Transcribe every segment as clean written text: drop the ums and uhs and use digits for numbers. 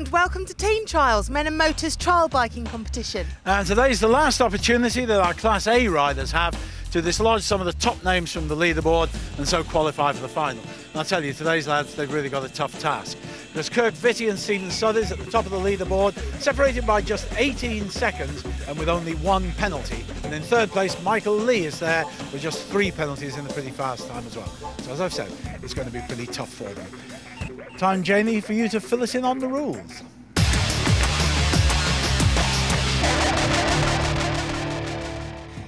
And welcome to Team Trials, Men and Motors trial biking competition. And today's the last opportunity that our Class A riders have to dislodge some of the top names from the leaderboard and so qualify for the final. And I'll tell you, today's lads, they've really got a tough task. There's Kirk Vitti and Stephen Suthers at the top of the leaderboard, separated by just 18 seconds and with only one penalty. And in third place, Michael Lee is there with just 3 penalties in a pretty fast time as well. So as I've said, it's going to be pretty tough for them. Time, Janie, for you to fill us in on the rules.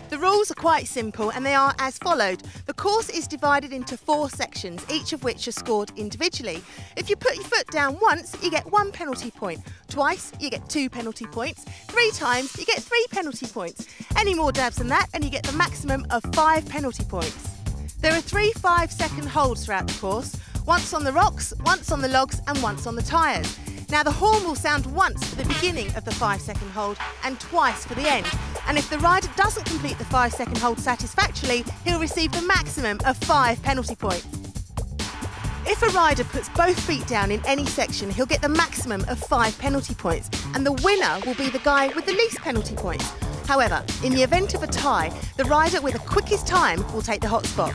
The rules are quite simple and they are as followed. The course is divided into 4 sections, each of which are scored individually. If you put your foot down once, you get 1 penalty point. Twice, you get 2 penalty points. 3 times, you get 3 penalty points. Any more dabs than that and you get the maximum of 5 penalty points. There are 3 5-second holds throughout the course. Once on the rocks, once on the logs and once on the tyres. Now the horn will sound once for the beginning of the 5-second hold and twice for the end. And if the rider doesn't complete the 5-second hold satisfactorily, he'll receive the maximum of 5 penalty points. If a rider puts both feet down in any section, he'll get the maximum of 5 penalty points. And the winner will be the guy with the least penalty points. However, in the event of a tie, the rider with the quickest time will take the hot spot.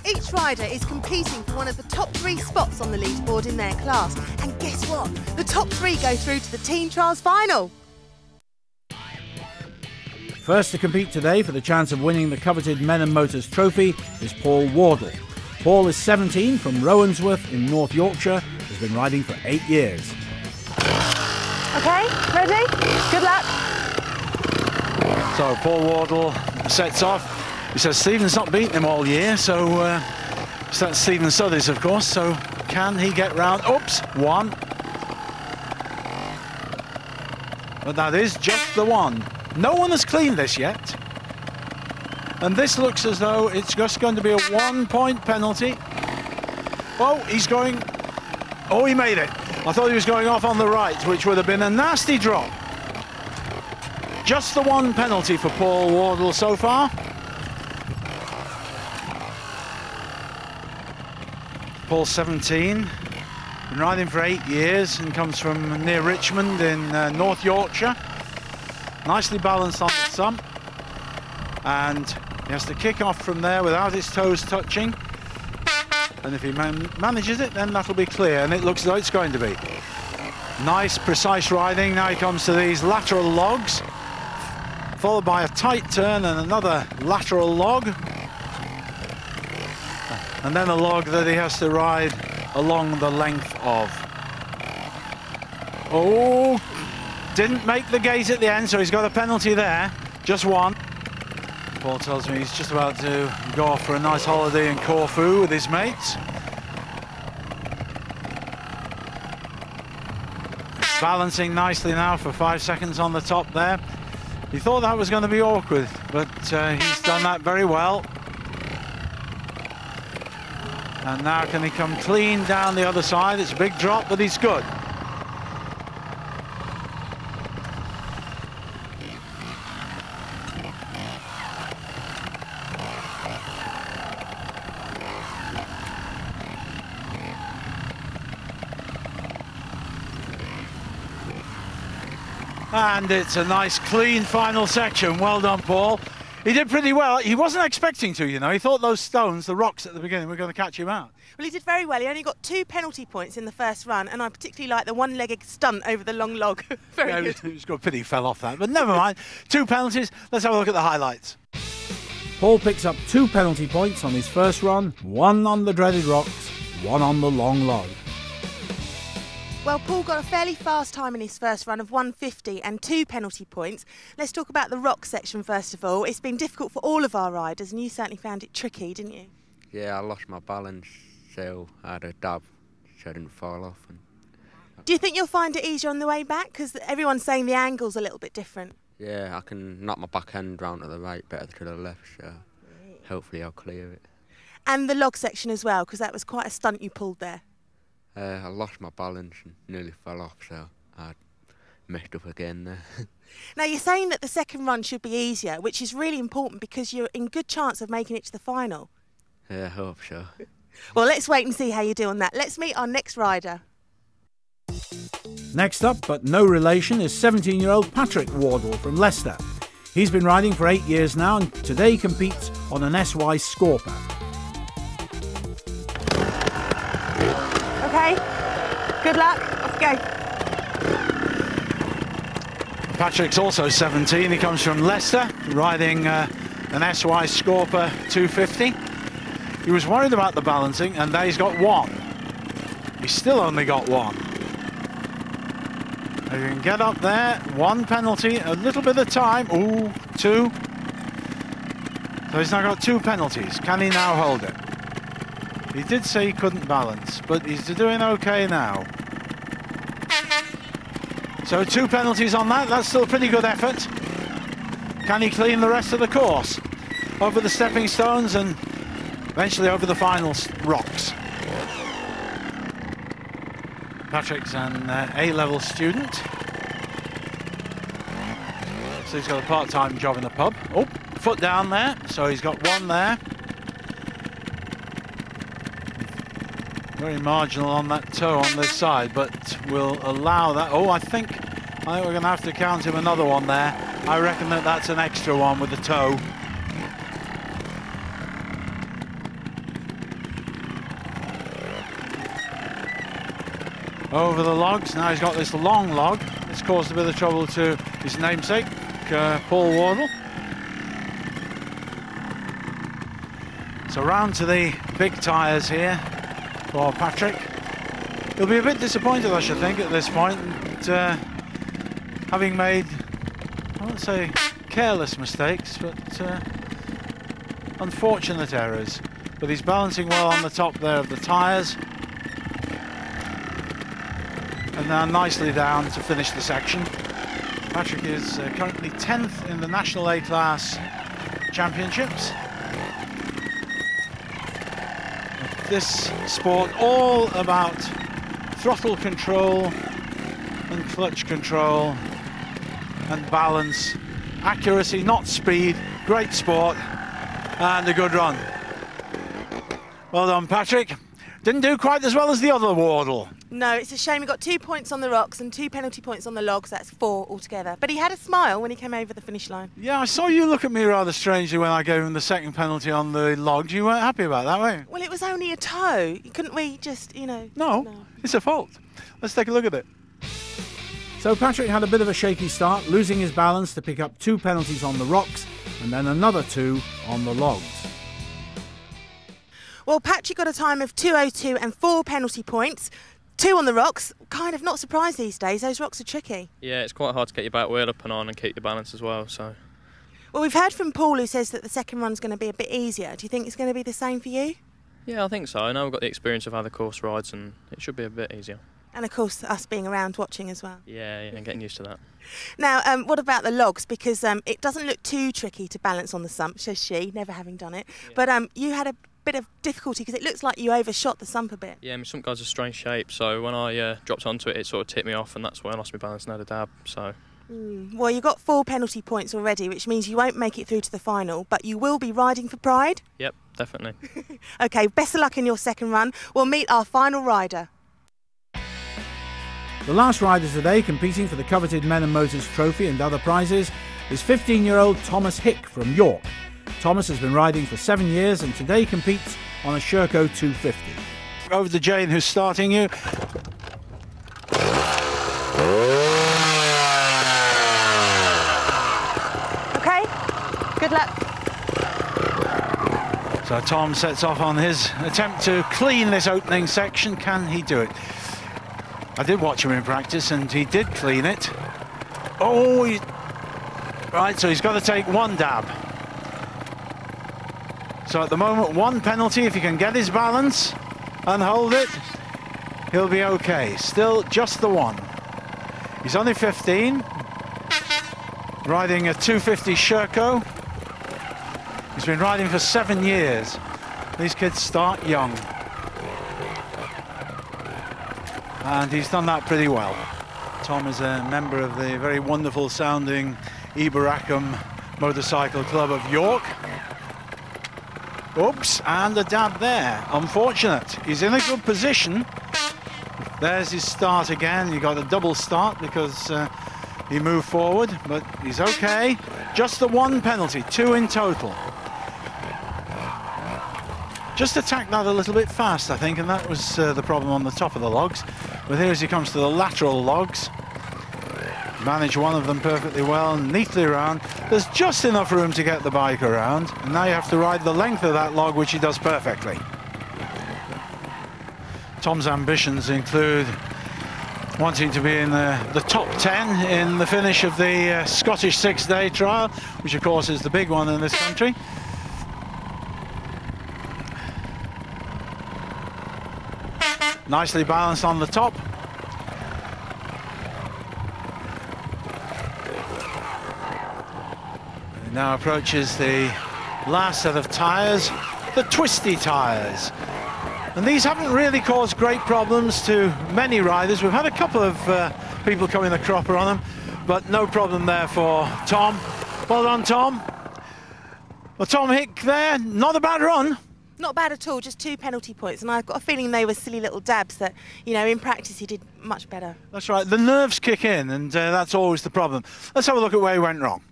Each rider is competing for one of the top 3 spots on the leaderboard in their class. And guess what? The top 3 go through to the Team Trials final. First to compete today for the chance of winning the coveted Men and Motors trophy is Paul Wardle. Paul is 17 from Rowansworth in North Yorkshire, has been riding for 8 years. Okay, ready? Good luck. So Paul Wardle sets off. He says Stephen's not beaten him all year, so that's Stephen Suthers, of course, so can he get round? Oops, 1. But that is just the 1. No one has cleaned this yet. And this looks as though it's just going to be a 1-point penalty. Oh, he's going... Oh, he made it. I thought he was going off on the right, which would have been a nasty drop. Just the 1 penalty for Paul Wardle so far. Paul's 17, been riding for 8 years and comes from near Richmond in North Yorkshire. Nicely balanced on the sump, and he has to kick off from there without his toes touching. And if he manages it, then that'll be clear, and it looks as though it's going to be. Nice, precise riding. Now he comes to these lateral logs, followed by a tight turn and another lateral log. And then a log that he has to ride along the length of. Oh, didn't make the gate at the end, so he's got a penalty there, just 1. Paul tells me he's just about to go off for a nice holiday in Corfu with his mates. Balancing nicely now for 5 seconds on the top there. He thought that was going to be awkward, but he's done that very well. And now can he come clean down the other side? It's a big drop, but he's good. And it's a nice, clean final section. Well done, Paul. He did pretty well. He wasn't expecting to, you know. He thought those stones, the rocks at the beginning, were going to catch him out. Well, he did very well. He only got 2 penalty points in the first run, and I particularly like the 1-legged stunt over the long log. Very good. It's got a pity he fell off that, but never mind. 2 penalties. Let's have a look at the highlights. Paul picks up 2 penalty points on his first run, 1 on the dreaded rocks, 1 on the long log. Well, Paul got a fairly fast time in his first run of 1:50 and 2 penalty points. Let's talk about the rock section first of all. It's been difficult for all of our riders, and you certainly found it tricky, didn't you? Yeah, I lost my balance, so I had a dab so I didn't fall off. Do you think you'll find it easier on the way back? Because everyone's saying the angle's a little bit different. Yeah, I can knock my back end round to the right, better to the left, so hopefully I'll clear it. And the log section as well, because that was quite a stunt you pulled there. I lost my balance and nearly fell off, so I messed up again there. Now, you're saying that the second run should be easier, which is really important because you're in good chance of making it to the final. Yeah, I hope so. Well, let's wait and see how you do on that. Let's meet our next rider. Next up, but no relation, is 17-year-old Patrick Wardle from Leicester. He's been riding for 8 years now and today competes on an SY Scorper. Okay, good luck, off you go. Patrick's also 17. He comes from Leicester, riding an SY Scorper 250. He was worried about the balancing, and now he's got one. He's still only got one. If you can get up there, one penalty, a little bit of time. Ooh, two. So he's now got two penalties. Can he now hold it? He did say he couldn't balance, but he's doing okay now. So two penalties on that. That's still a pretty good effort. Can he clean the rest of the course? Over the stepping stones and eventually over the final rocks. Patrick's an A-level student. So he's got a part-time job in the pub. Oh, foot down there. So he's got one there. Very marginal on that toe on this side, but we'll allow that. Oh, I think we're going to have to count him another one there. I reckon that's an extra one with the toe. Over the logs. Now he's got this long log. It's caused a bit of trouble to his namesake, Paul Wardle. So round to the big tyres here for Patrick. He'll be a bit disappointed, I should think, at this point, having made, I won't say careless mistakes, but unfortunate errors. But he's balancing well on the top there of the tyres. And now nicely down to finish the section. Patrick is currently 10th in the National A-Class Championships. This sport all about throttle control and clutch control and balance, accuracy, not speed. Great sport and a good run. Well done, Patrick. Didn't do quite as well as the other Wardle. No, it's a shame. He got 2 points on the rocks and 2 penalty points on the logs. That's 4 altogether. But he had a smile when he came over the finish line. Yeah, I saw you look at me rather strangely when I gave him the second penalty on the log. You weren't happy about that, were you? Well, it was only a toe. Couldn't we just, you know... No, it's a fault. Let's take a look at it. So Patrick had a bit of a shaky start, losing his balance to pick up 2 penalties on the rocks and then another 2 on the logs. Well, Patrick got a time of 2:02 and 4 penalty points. 2 on the rocks. Kind of not surprised these days. Those rocks are tricky. Yeah, it's quite hard to get your back wheel up and on and keep your balance as well. So. Well, we've heard from Paul who says that the second run's going to be a bit easier. Do you think it's going to be the same for you? Yeah, I think so. I know we've got the experience of other course rides and it should be a bit easier. And of course, us being around watching as well. Yeah, and getting used to that. Now, what about the logs? Because it doesn't look too tricky to balance on the sump, says she, never having done it. Yeah. But you had a bit of difficulty because it looks like you overshot the sump a bit. Yeah, my sump guide's a strange shape, so when I dropped onto it, it sort of tipped me off, and that's where I lost my balance and had a dab. So. Well, you got 4 penalty points already, which means you won't make it through to the final, but you will be riding for pride. Yep, definitely. Okay, best of luck in your second run. We'll meet our final rider. The last rider today competing for the coveted Men and Motors Trophy and other prizes is 15-year-old Thomas Hick from York. Thomas has been riding for 7 years and today competes on a Sherco 250. Over to Jane, who's starting you. Okay, good luck. So Tom sets off on his attempt to clean this opening section. Can he do it? I did watch him in practice and he did clean it. Oh, right, so he's got to take 1 dab. So at the moment, 1 penalty. If he can get his balance and hold it, he'll be okay. Still just the 1. He's only 15, riding a 250 Sherco. He's been riding for 7 years. These kids start young. And he's done that pretty well. Tom is a member of the very wonderful sounding Eberacum Motorcycle Club of York. Oops, and a dab there. Unfortunate. He's in a good position. There's his start again. He got a double start because he moved forward, but he's okay. Just the one penalty, 2 in total. Just attacked that a little bit fast, I think, and that was the problem on the top of the logs. But here as he comes to the lateral logs, managed one of them perfectly well, neatly around. There's just enough room to get the bike around, and now you have to ride the length of that log, which he does perfectly. Tom's ambitions include wanting to be in the top 10 in the finish of the Scottish 6-day trial, which of course is the big one in this country. Nicely balanced on the top. And now approaches the last set of tyres, the twisty tyres. And these haven't really caused great problems to many riders. We've had a couple of people coming the cropper on them, but no problem there for Tom. Well done, Tom. Well, Tom Hick there, not a bad run. Not bad at all, just 2 penalty points, and I've got a feeling they were silly little dabs that, you know, in practice he did much better. That's right, the nerves kick in, and that's always the problem. Let's have a look at where he went wrong.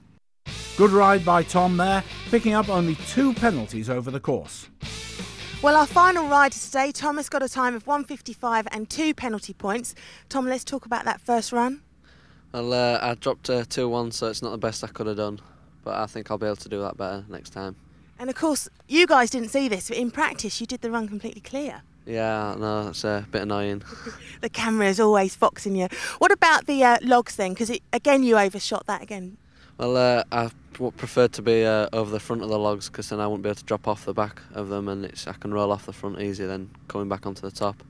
Good ride by Tom there, picking up only 2 penalties over the course. Well, our final rider today, Thomas, got a time of 1:55 and 2 penalty points. Tom, let's talk about that first run. Well, I dropped 2-1, so it's not the best I could have done, but I think I'll be able to do that better next time. And of course, you guys didn't see this, but in practice you did the run completely clear. Yeah, no, it's a bit annoying. The camera is always foxing you. What about the logs then? Because again, you overshot that again. Well, I preferred to be over the front of the logs, because then I wouldn't be able to drop off the back of them, and I can roll off the front easier than coming back onto the top.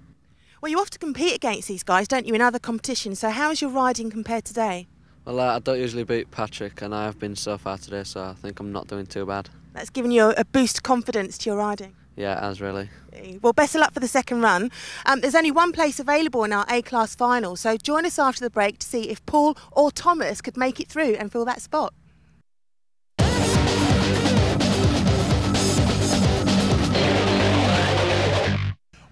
Well, you often compete against these guys, don't you, in other competitions? So how is your riding compared today? Well, I don't usually beat Patrick, and I have been so far today, so I think I'm not doing too bad. That's given you a boost of confidence to your riding. Yeah, it has really. Well, best of luck for the second run. There's only one place available in our A-class final, so join us after the break to see if Paul or Thomas could make it through and fill that spot.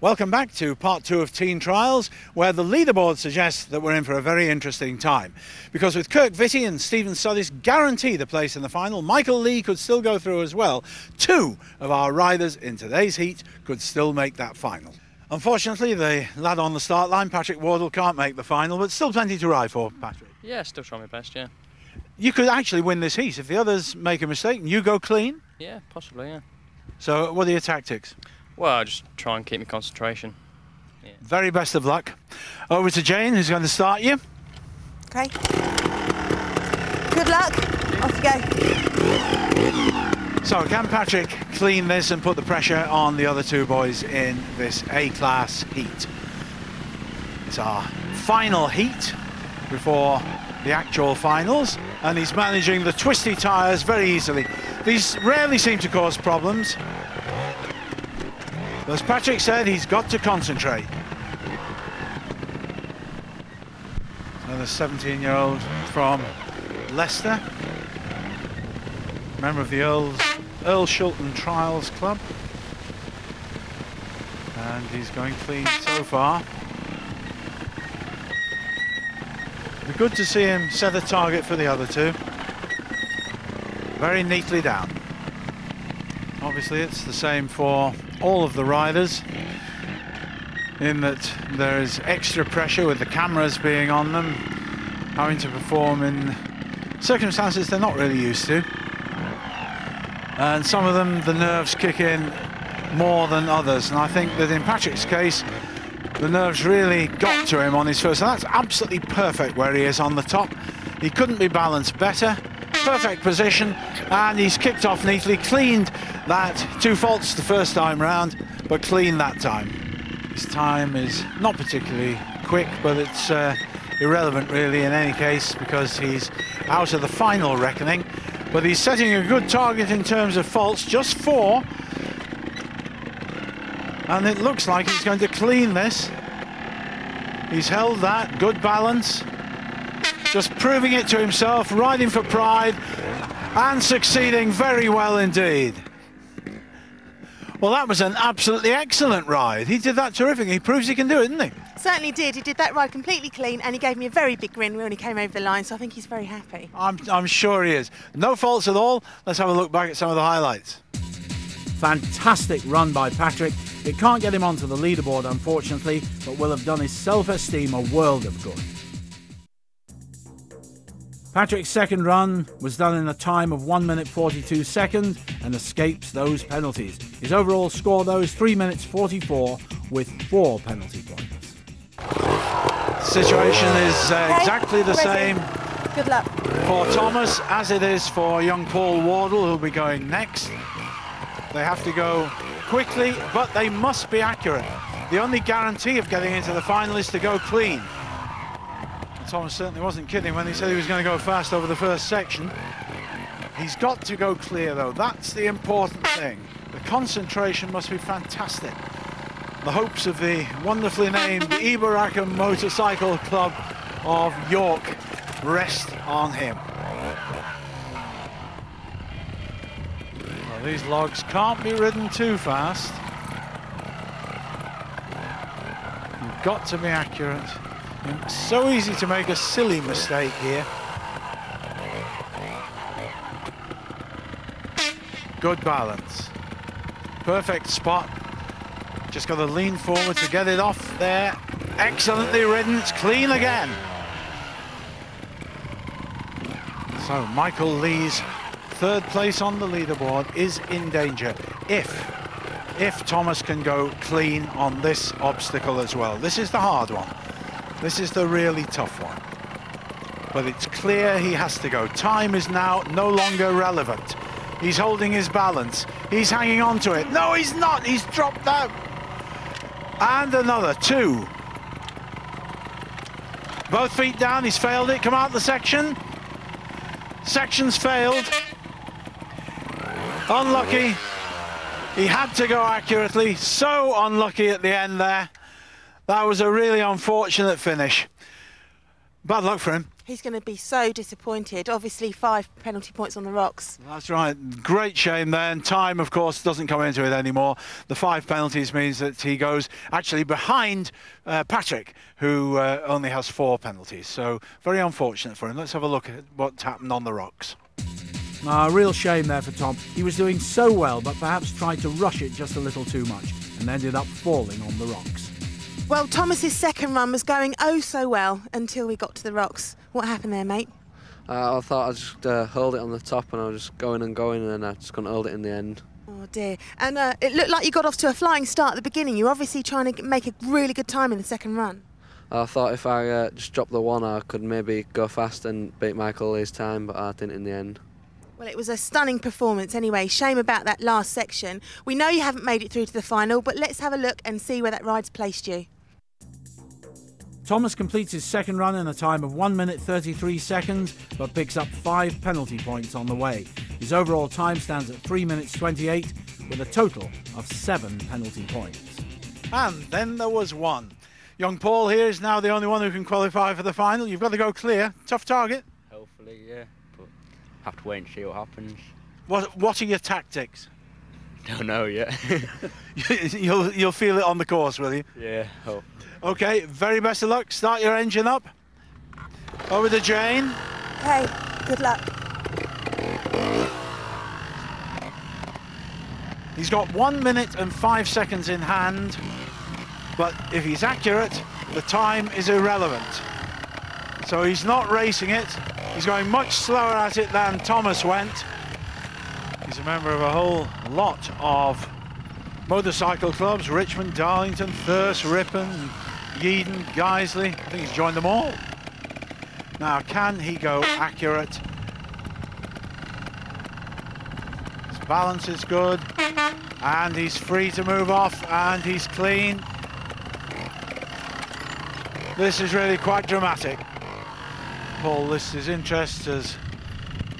Welcome back to part 2 of Teen Trials, where the leaderboard suggests that we're in for a very interesting time. Because with Kirk Vitti and Stephen Suddis guaranteed a place in the final, Michael Lee could still go through as well. 2 of our riders in today's heat could still make that final. Unfortunately, the lad on the start line, Patrick Wardle, can't make the final, but still plenty to ride for, Patrick. Yeah, still trying my best, yeah. You could actually win this heat if the others make a mistake and you go clean. Yeah, possibly, yeah. So what are your tactics? Well, I just try and keep my concentration. Yeah. Very best of luck. Over to Jane, who's going to start you. Okay. Good luck. Off you go. So can Patrick clean this and put the pressure on the other 2 boys in this A-class heat? It's our final heat before the actual finals, and he's managing the twisty tyres very easily. These rarely seem to cause problems. As Patrick said, he's got to concentrate. Another 17-year-old from Leicester, member of the Earl Shilton Trials Club, and he's going clean so far. It'd be good to see him set a target for the other 2. Very neatly down. Obviously it's the same for all of the riders, in that there is extra pressure with the cameras being on them, having to perform in circumstances they're not really used to, and some of them the nerves kick in more than others, and I think that in Patrick's case the nerves really got to him on his first, and that's absolutely perfect where he is on the top. He couldn't be balanced better. Perfect position, and he's kicked off neatly, cleaned that. 2 faults the first time round, but clean that time. His time is not particularly quick, but it's irrelevant really in any case, because he's out of the final reckoning. But he's setting a good target in terms of faults, just 4. And it looks like he's going to clean this. He's held that, good balance. Just proving it to himself, riding for pride, and succeeding very well indeed. Well, that was an absolutely excellent ride. He did that terrific. He proves he can do it, didn't he? certainly did. He did that ride completely clean, and he gave me a very big grin when he came over the line, so I think he's very happy. I'm sure he is. No faults at all. Let's have a look back at some of the highlights. Fantastic run by Patrick. It can't get him onto the leaderboard, unfortunately, but will have done his self-esteem a world of good. Patrick's second run was done in a time of 1 minute 42 seconds and escapes those penalties. His overall score, though, is 3 minutes 44 with 4 penalty points. Situation is exactly the same Good luck. for Thomas as it is for young Paul Wardle, who'll be going next. They have to go quickly, but they must be accurate. The only guarantee of getting into the final is to go clean. Thomas certainly wasn't kidding when he said he was going to go fast over the first section. He's got to go clear, though. That's the important thing. The concentration must be fantastic. The hopes of the wonderfully named Ibaraka Motorcycle Club of York rest on him. Well, these logs can't be ridden too fast. You've got to be accurate. It's so easy to make a silly mistake here. Good balance. Perfect spot. Just got to lean forward to get it off there. Excellently ridden. It's clean again. So Michael Lee's third place on the leaderboard is in danger if Thomas can go clean on this obstacle as well. This is the hard one. This is the really tough one. But it's clear he has to go. Time is now no longer relevant. He's holding his balance. He's hanging on to it. No, he's not. He's dropped out. And another 2. Both feet down. He's failed it. Come out the section. Section's failed. Unlucky. He had to go accurately. So unlucky at the end there. That was a really unfortunate finish. Bad luck for him. He's going to be so disappointed. Obviously 5 penalty points on the rocks. That's right. Great shame there. And time, of course, doesn't come into it anymore. The 5 penalties means that he goes actually behind Patrick, who only has 4 penalties. So very unfortunate for him. Let's have a look at what's happened on the rocks. A real shame there for Tom. He was doing so well, but perhaps tried to rush it just a little too much and ended up falling on the rocks. Well, Thomas's second run was going oh so well until we got to the rocks. What happened there, mate? I thought I'd just hold it on the top, and I was just going and going, and then I just couldn't hold it in the end. Oh dear. And it looked like you got off to a flying start at the beginning. You were obviously trying to make a really good time in the second run. I thought if I just dropped the 1, I could maybe go fast and beat Michael Lee's time, but I didn't in the end. Well, it was a stunning performance anyway. Shame about that last section. We know you haven't made it through to the final, but let's have a look and see where that ride's placed you. Thomas completes his second run in a time of 1 minute 33 seconds, but picks up 5 penalty points on the way. His overall time stands at 3 minutes 28, with a total of 7 penalty points. And then there was one. Young Paul here is now the only one who can qualify for the final. You've got to go clear. Tough target. Hopefully, yeah. But have to wait and see what happens. What are your tactics? Don't know yet. You'll feel it on the course, will you? Yeah, hope. Okay, very best of luck. Start your engine up. Over to Jane. Okay, good luck. He's got 1 minute and 5 seconds in hand, but if he's accurate, the time is irrelevant. So he's not racing it. He's going much slower at it than Thomas went. He's a member of a whole lot of motorcycle clubs: Richmond, Darlington, Thirst, Ripon, Yeadon, Guiseley. I think he's joined them all. Now, can he go accurate? His balance is good, and he's free to move off, and he's clean. This is really quite dramatic. Paul lists his interests as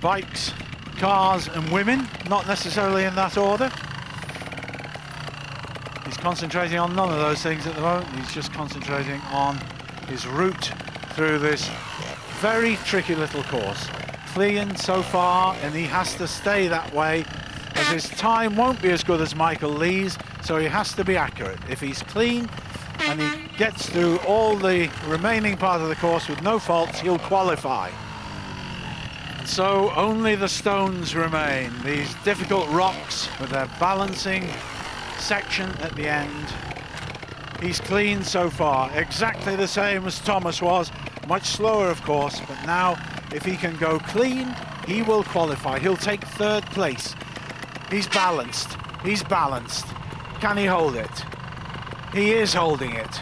bikes, cars and women, not necessarily in that order. He's concentrating on none of those things at the moment. He's just concentrating on his route through this very tricky little course. Clean so far, and he has to stay that way, as his time won't be as good as Michael Lee's, so he has to be accurate. If he's clean and he gets through all the remaining part of the course with no faults, he'll qualify. So only the stones remain, these difficult rocks with their balancing section at the end. He's clean so far, exactly the same as Thomas was, much slower of course, but now if he can go clean, he will qualify. He'll take 3rd place. He's balanced, he's balanced. Can he hold it? He is holding it.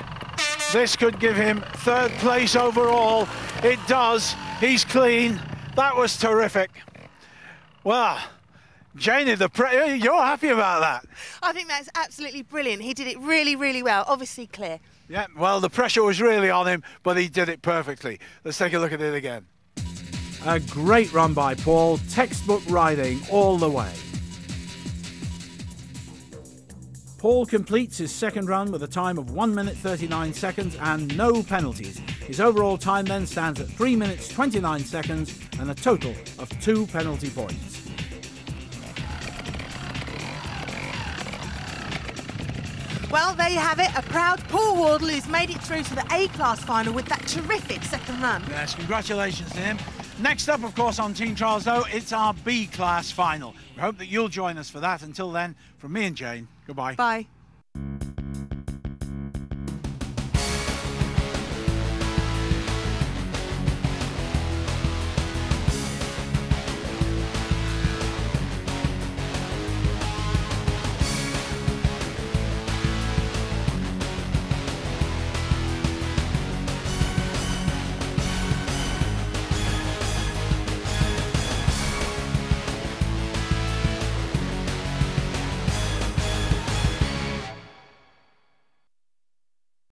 This could give him 3rd place overall. It does, he's clean. That was terrific. Well, Janie, you're happy about that? I think that's absolutely brilliant. He did it really, really well. Obviously clear. Yeah, well, the pressure was really on him, but he did it perfectly. Let's take a look at it again. A great run by Paul, textbook riding all the way. Paul completes his 2nd run with a time of 1 minute 39 seconds and no penalties. His overall time then stands at 3 minutes 29 seconds and a total of 2 penalty points. Well, there you have it, a proud Paul Wardle who's made it through to the A-class final with that terrific 2nd run. Yes, congratulations to him. Next up, of course, on Team Trials, though, it's our B-class final. We hope that you'll join us for that. Until then, from me and Jane, goodbye. Bye.